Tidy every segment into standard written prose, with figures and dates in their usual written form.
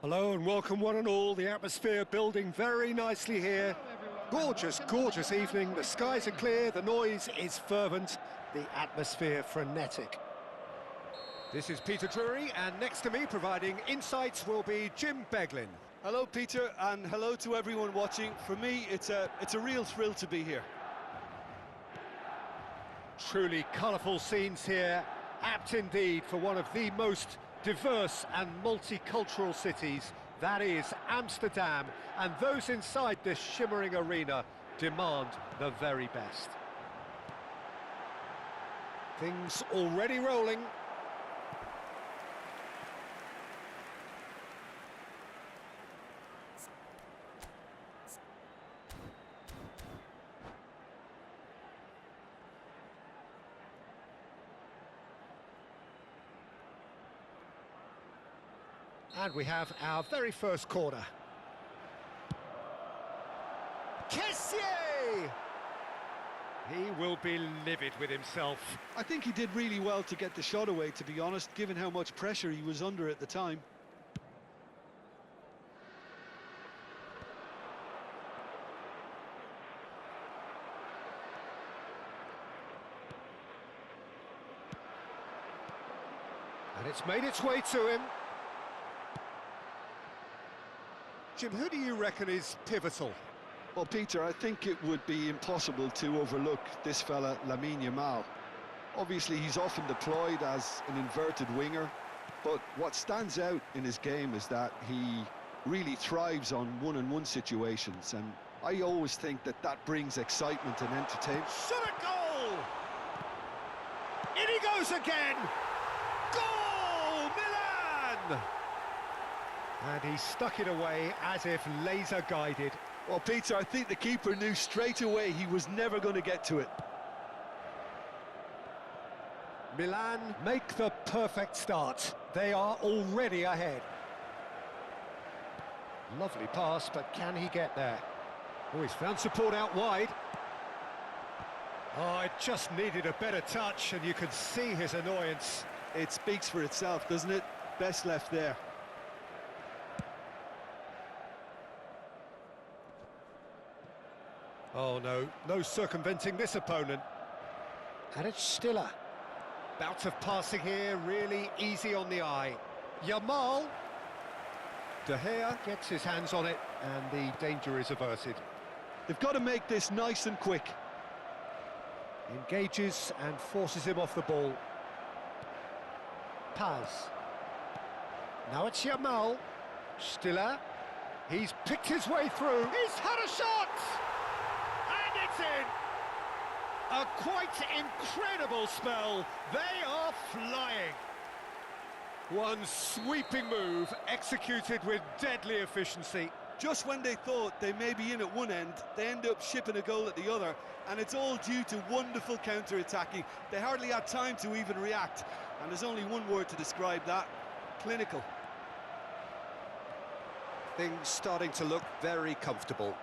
Hello and welcome one and all. The atmosphere building very nicely here. Gorgeous, gorgeous evening. The skies are clear, the noise is fervent, the atmosphere frenetic. This is Peter Drury, and next to me providing insights will be Jim Beglin. Hello Peter, and hello to everyone watching. For me, it's a real thrill to be here. Truly colourful scenes here, apt indeed for one of the most diverse and multicultural cities, that is Amsterdam, and those inside this shimmering arena demand the very best. Things already rolling. And we have our very first corner. Kessié! He will be livid with himself. I think he did really well to get the shot away, to be honest, given how much pressure he was under at the time. And it's made its way to him. Jim, who do you reckon is pivotal? Well, Peter, I think it would be impossible to overlook this fella, Lamine Yamal. Obviously, he's often deployed as an inverted winger, but what stands out in his game is that he really thrives on one-on-one situations, and I always think that that brings excitement and entertainment. Shot a goal! In he goes again! Goal! Milan! And he stuck it away as if laser-guided. Well, Peter, I think the keeper knew straight away he was never going to get to it. Milan make the perfect start. They are already ahead. Lovely pass, but can he get there? Oh, he's found support out wide. Oh, it just needed a better touch, and you could see his annoyance. It speaks for itself, doesn't it? Best left there. Oh no, no circumventing this opponent. And it's Stiller. Bout of passing here, really easy on the eye. Yamal. De Gea gets his hands on it, and the danger is averted. They've got to make this nice and quick. Engages and forces him off the ball. Paz. Now it's Yamal. Stiller. He's picked his way through. He's had a shot! In. A quite incredible spell. They are flying. One sweeping move executed with deadly efficiency. Just when they thought they may be in at one end, they end up shipping a goal at the other, and it's all due to wonderful counter-attacking. They hardly had time to even react, and there's only one word to describe that: clinical. Things starting to look very comfortable.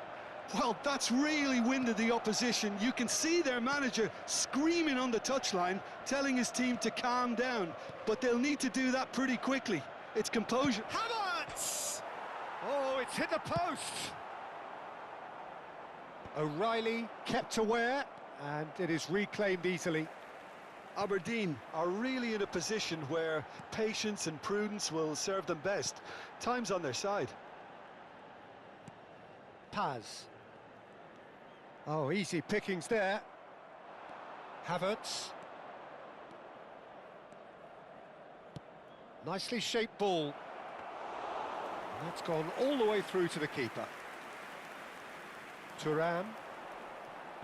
Well, that's really winded the opposition. You can see their manager screaming on the touchline, telling his team to calm down. But they'll need to do that pretty quickly. It's composure. Havertz! Oh, it's hit the post. O'Reilly kept aware, and it is reclaimed easily. Aberdeen are really in a position where patience and prudence will serve them best. Time's on their side. Paz. Oh, easy pickings there. Havertz. Nicely shaped ball. That's gone all the way through to the keeper. Thuram.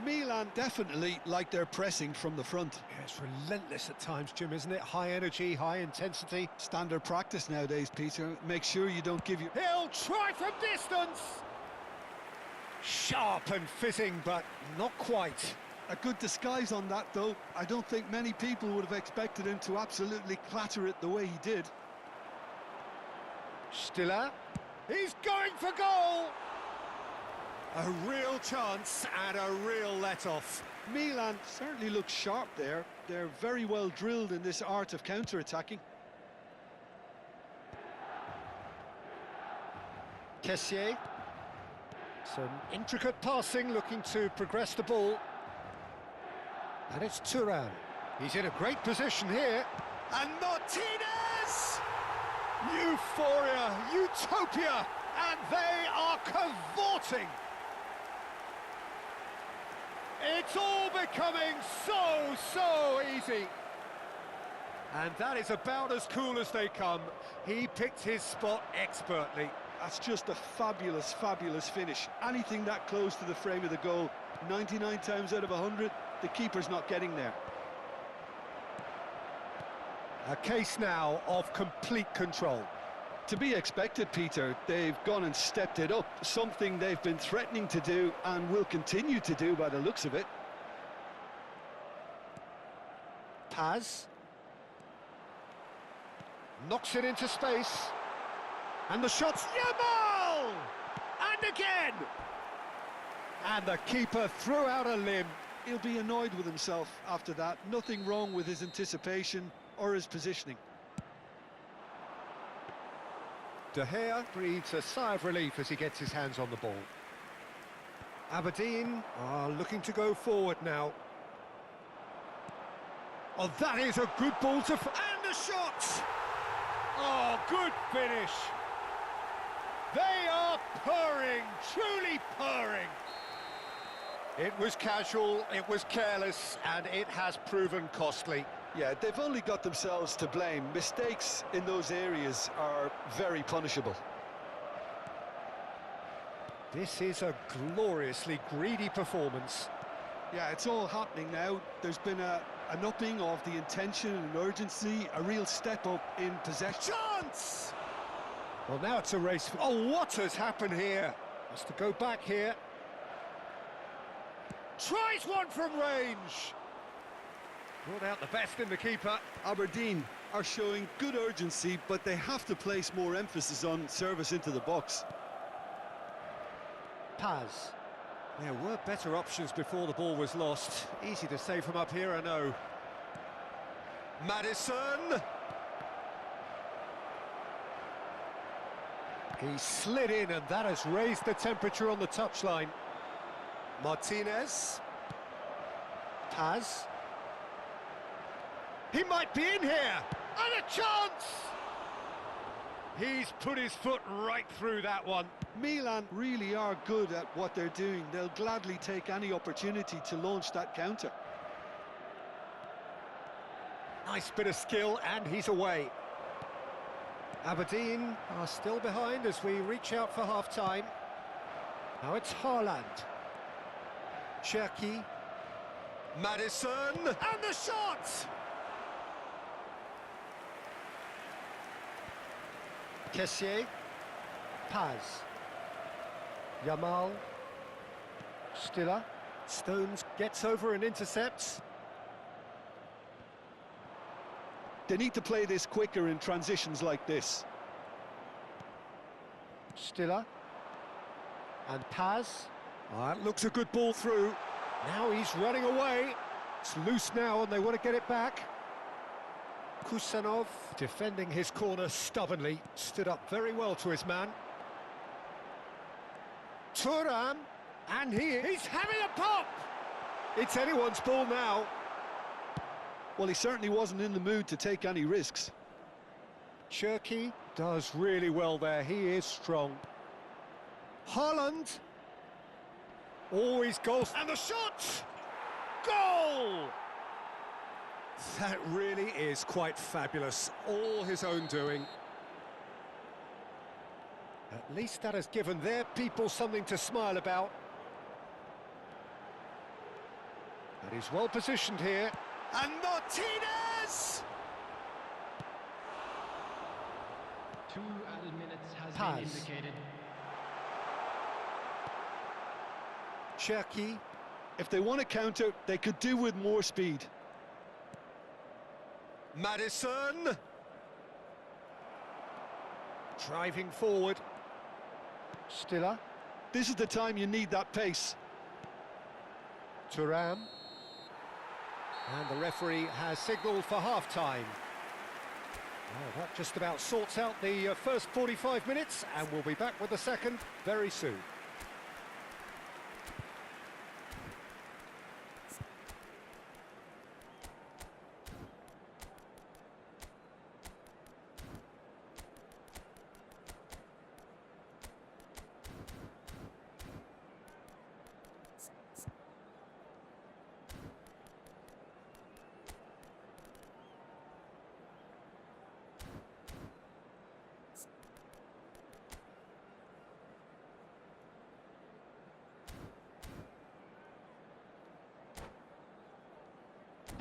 Milan definitely like their pressing from the front. Yeah, it's relentless at times, Jim, isn't it? High energy, high intensity. Standard practice nowadays, Peter. Make sure you don't give your... He'll try from distance! Sharp and fitting, but not quite. A good disguise on that, though. I don't think many people would have expected him to absolutely clatter it the way he did. Stiller. He's going for goal! A real chance and a real let-off. Milan certainly looks sharp there. They're very well drilled in this art of counter-attacking. Kessié. Some intricate passing, looking to progress the ball. And it's Thuram. He's in a great position here. And Martinez! Euphoria, utopia, and they are cavorting. It's all becoming so easy. And that is about as cool as they come. He picked his spot expertly. That's just a fabulous finish. Anything that close to the frame of the goal, 99 times out of 100, the keeper's not getting there. A case now of complete control. To be expected, Peter. They've gone and stepped it up, something they've been threatening to do and will continue to do by the looks of it. Paz. Knocks it into space. And the shot's Yamal! And again! And the keeper threw out a limb. He'll be annoyed with himself after that. Nothing wrong with his anticipation or his positioning. De Gea breathes a sigh of relief as he gets his hands on the ball. Aberdeen are looking to go forward now. Oh, that is a good ball to... And a shot! Oh, good finish! They are purring, truly purring. It was casual, it was careless, and it has proven costly. Yeah, they've only got themselves to blame. Mistakes in those areas are very punishable. This is a gloriously greedy performance. Yeah, it's all happening now. There's been an upping of the intention and urgency, a real step up in possession. Chance! Well, now it's a race. Oh, what has happened here? Has to go back here. Tries one from range. Brought out the best in the keeper. Aberdeen are showing good urgency, but they have to place more emphasis on service into the box. Paz. There were better options before the ball was lost. Easy to say from up here, I know. Maddison. He slid in, and that has raised the temperature on the touchline. Martinez. Paz. He might be in here! And a chance! He's put his foot right through that one. Milan really are good at what they're doing. They'll gladly take any opportunity to launch that counter. Nice bit of skill, and he's away. Aberdeen are still behind as we reach out for half-time. Now it's Haaland. Cherki. Maddison. And the shot! Kessié. Paz. Yamal. Stiller. Stones gets over and intercepts. They need to play this quicker in transitions like this. Stiller. And Paz. Oh, that looks a good ball through. Now he's running away. It's loose now and they want to get it back. Kusanov, defending his corner stubbornly, stood up very well to his man. Thuram, and he's having a pop! It's anyone's ball now. Well, he certainly wasn't in the mood to take any risks. Cherki does really well there, he is strong. Haaland. Always goals, and the shot! Goal! That really is quite fabulous, all his own doing. At least that has given their people something to smile about. But he's well positioned here. And Martinez! 2 added minutes has Paz. been indicated. Cherki. If they want to counter, they could do with more speed. Maddison. Driving forward. Stiller. This is the time you need that pace. Thuram. And the referee has signalled for half-time. Well, that just about sorts out the first 45 minutes, and we'll be back with the second very soon.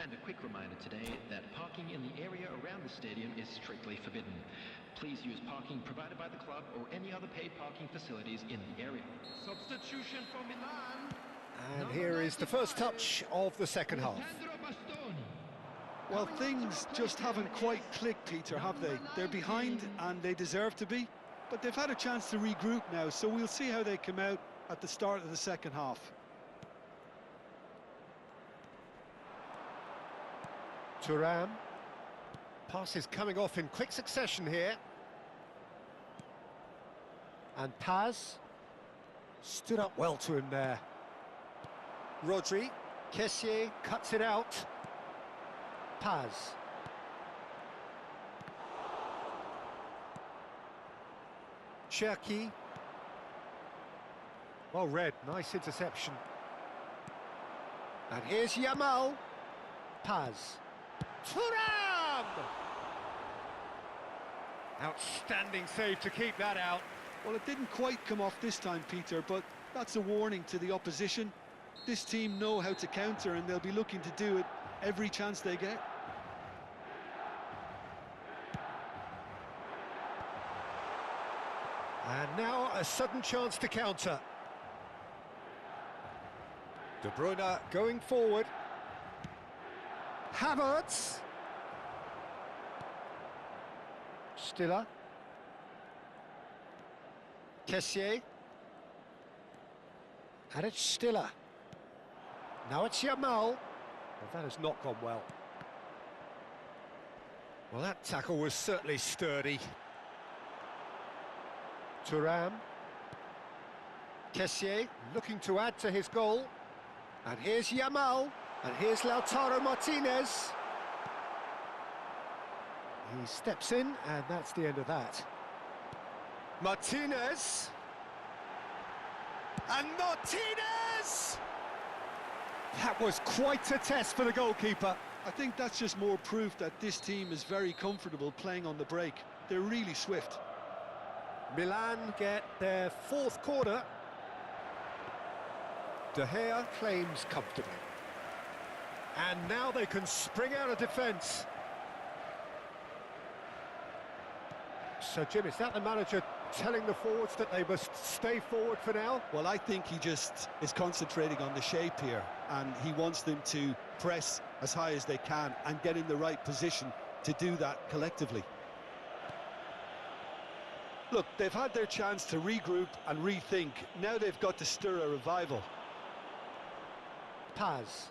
And a quick reminder today that parking in the area around the stadium is strictly forbidden. Please use parking provided by the club or any other paid parking facilities in the area. Substitution for Milan. And here is the first touch of the second half. Well, things just haven't quite clicked, Peter, have they? They're behind and they deserve to be, but they've had a chance to regroup now, so we'll see how they come out at the start of the second half. Thuram. Passes coming off in quick succession here. And Paz stood up well to him there. Rodri. Kessié cuts it out. Paz. Cherki. Well read, nice interception. And here's Yamal. Paz. Thuram! Outstanding save to keep that out. Well, it didn't quite come off this time, Peter, but that's a warning to the opposition. This team know how to counter and they'll be looking to do it every chance they get. And now a sudden chance to counter. De Bruyne going forward. Havertz. Stiller. Kessié. And it's Stiller. Now it's Yamal. Well, that has not gone well. Well, that tackle was certainly sturdy. Thuram. Kessié looking to add to his goal. And here's Yamal. And here's Lautaro Martinez. He steps in, and that's the end of that. Martinez. And Martinez! That was quite a test for the goalkeeper. I think that's just more proof that this team is very comfortable playing on the break. They're really swift. Milan get their fourth corner. De Gea claims comfortably. And now they can spring out of defence. So, Jim, is that the manager telling the forwards that they must stay forward for now? Well, I think he just is concentrating on the shape here, and he wants them to press as high as they can and get in the right position to do that collectively. Look, they've had their chance to regroup and rethink. Now they've got to stir a revival. Paz.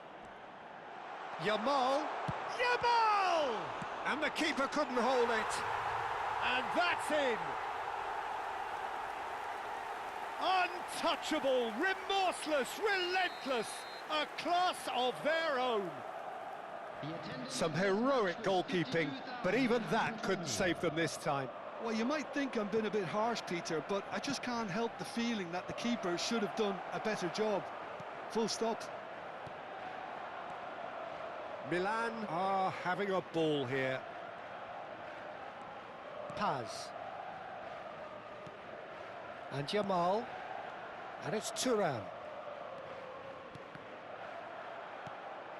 Yamal. Yamal! And the keeper couldn't hold it. And that's in. Untouchable, remorseless, relentless. A class of their own. Some heroic goalkeeping, but even that couldn't save them this time. Well, you might think I'm being a bit harsh, Peter, but I just can't help the feeling that the keeper should have done a better job. Full stop. Milan are having a ball here. Paz. And Yamal. And it's Thuram.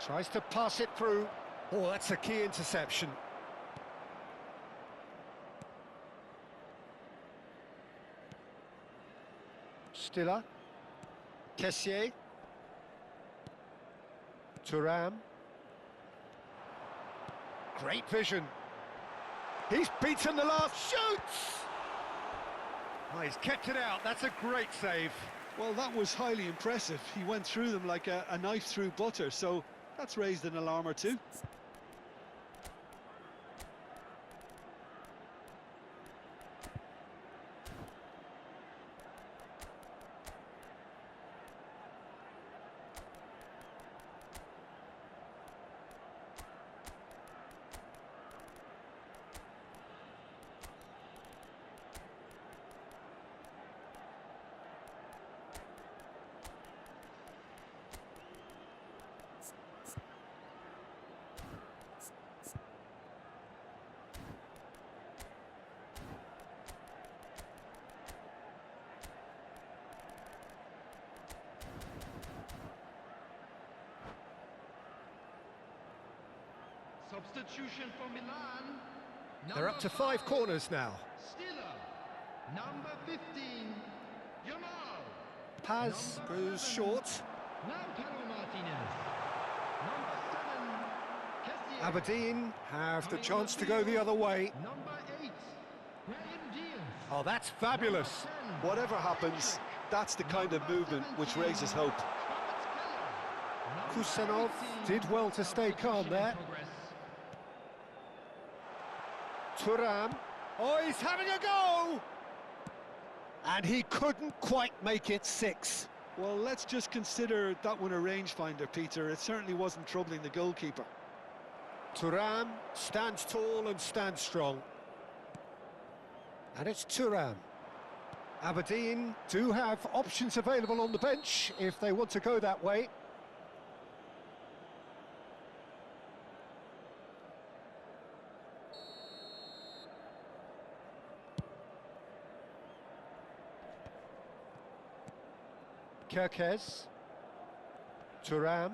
Tries to pass it through. Oh, that's a key interception. Stiller. Kessié. Thuram. Great vision. He's beaten the last. Shoots! Oh, he's kept it out. That's a great save. Well, that was highly impressive. He went through them like a knife through butter, so that's raised an alarm or two. Substitution for Milan. They're up to 5 corners now. Stiller. Number 15. Jamal. Paz goes short. Lautaro Martinez. Number 7. Kessier. Aberdeen have the chance to go the other way. Number 8. Graham Diaz. Oh, that's fabulous. Whatever happens, that's the kind of movement which raises hope. Kusanov did well to stay calm there. Thuram. Oh, he's having a go! And he couldn't quite make it 6. Well, let's just consider that one a rangefinder, Peter. It certainly wasn't troubling the goalkeeper. Thuram stands tall and stands strong. And it's Thuram. Aberdeen do have options available on the bench if they want to go that way. Kerkez. Thuram.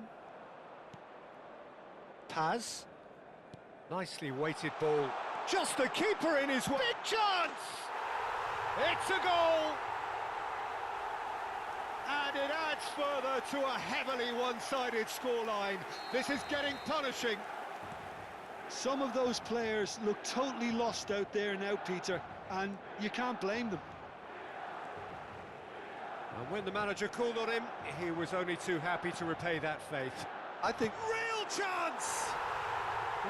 Paz. Nicely weighted ball. Just the keeper in his way. Big chance! It's a goal! And it adds further to a heavily one-sided scoreline. This is getting punishing. Some of those players look totally lost out there now, Peter, and you can't blame them. And when the manager called on him, he was only too happy to repay that faith. I think Real chance!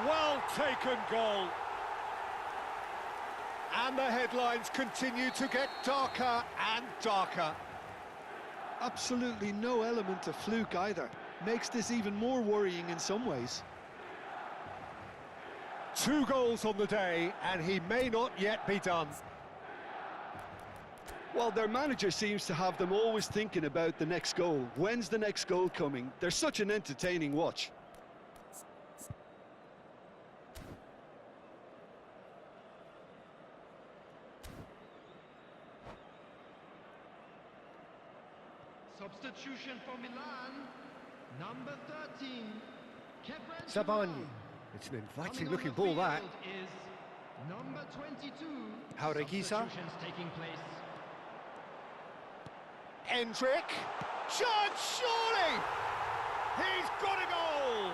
Well taken goal. And the headlines continue to get darker and darker. absolutely no element of fluke either. Makes this even more worrying in some ways. 2 goals on the day, and he may not yet be done. Well, their manager seems to have them always thinking about the next goal. When's the next goal coming? They're such an entertaining watch. Substitution for Milan, number 13, Kevin Zabani. It's an inviting looking ball, that. Is number 22. Jaureguisa. Substitutions taking place. Endrick. Chance, surely! He's got a goal!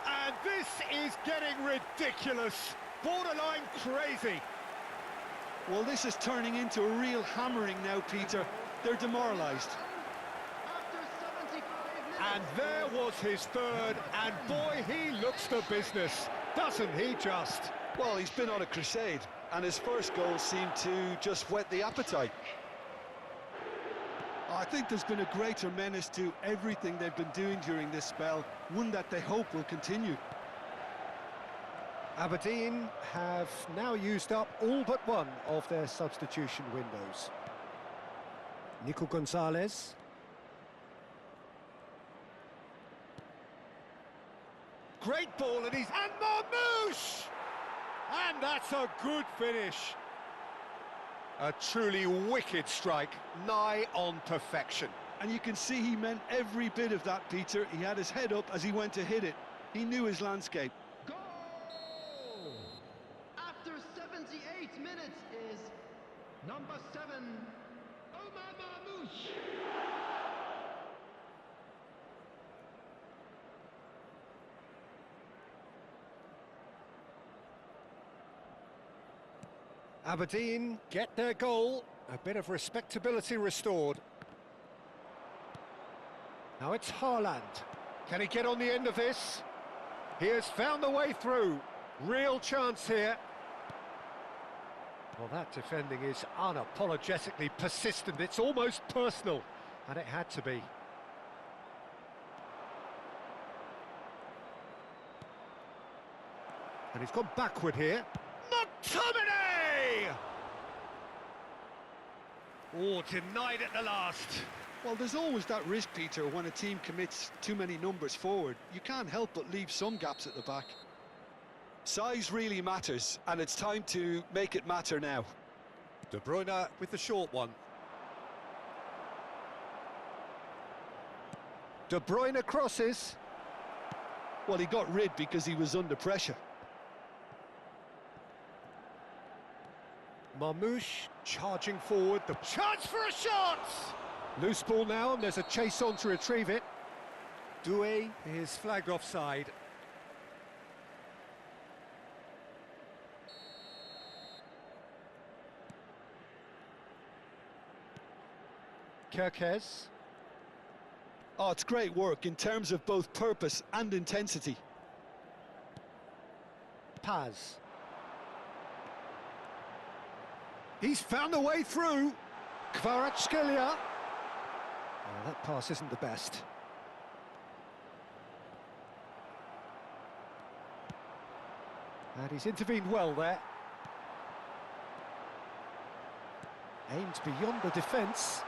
And this is getting ridiculous. Borderline crazy. Well, this is turning into a real hammering now, Peter. They're demoralised. After 75 minutes. And there was his third, and boy, he looks the business, doesn't he just? Well, he's been on a crusade, and his first goal seemed to just whet the appetite. I think there's been a greater menace to everything they've been doing during this spell, one that they hope will continue. Aberdeen have now used up all but one of their substitution windows. Nico Gonzalez. Great ball, and he's... And Marmouche! And that's a good finish. A truly wicked strike, nigh on perfection. And you can see he meant every bit of that, Peter. He had his head up as he went to hit it. He knew his landscape. Goal! After 78 minutes is number 7, Omar Marmouche. Aberdeen get their goal, a bit of respectability restored. Now it's Haaland. Can he get on the end of this? He has found the way through. Real chance here. Well, that defending is unapologetically persistent. It's almost personal, and it had to be. And he's gone backward here. McTominay! Oh, denied at the last. Well, there's always that risk, Peter, when a team commits too many numbers forward. You can't help but leave some gaps at the back. Size really matters, and it's time to make it matter now. De Bruyne with the short one. De Bruyne crosses. Well, he got rid because he was under pressure. Marmouche charging forward, the chance for a shot! Loose ball now, and there's a chase on to retrieve it. Doué is flagged offside. Kerkez. Oh, it's great work in terms of both purpose and intensity. Paz. He's found a way through. Kvaratskhelia. Oh, that pass isn't the best. And he's intervened well there. Aimed beyond the defence.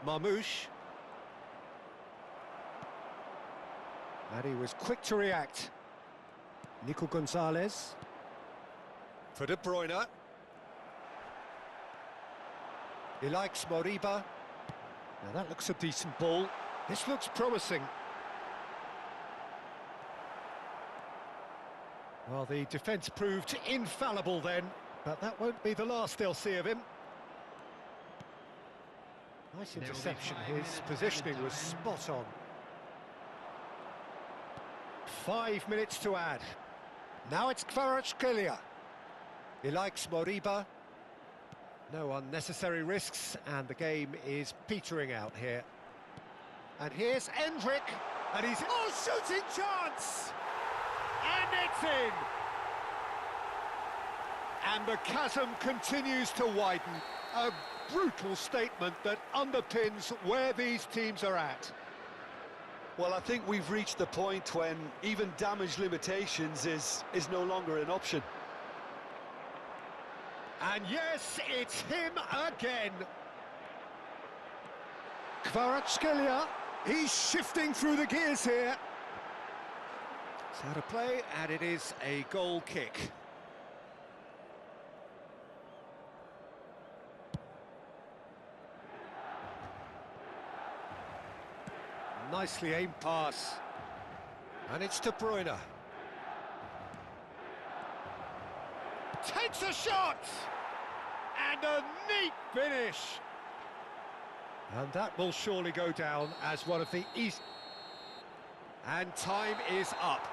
Marmouche. And he was quick to react. Nico Gonzalez. For De Bruyne. He likes Moriba. Now that looks a decent ball. This looks promising. Well, the defence proved infallible then, but that won't be the last they'll see of him. Nice interception. His positioning was spot on. 5 minutes to add. Now it's Kvaratskhelia. He likes Moriba. No unnecessary risks, and the game is petering out here. And here's Endrick, and he's... Oh, shooting chance! And it's in! And the chasm continues to widen. A brutal statement that underpins where these teams are at. Well, I think we've reached the point when even damage limitations is no longer an option. And yes, it's him again. Kvaratskhelia, he's shifting through the gears here. It's out of play, and it is a goal kick. Nicely aimed pass. And it's De Bruyne. Takes a shot! And a neat finish! And that will surely go down as one of the easy... And time is up.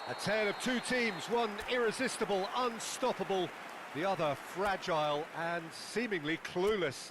A tale of two teams, one irresistible, unstoppable, the other fragile and seemingly clueless.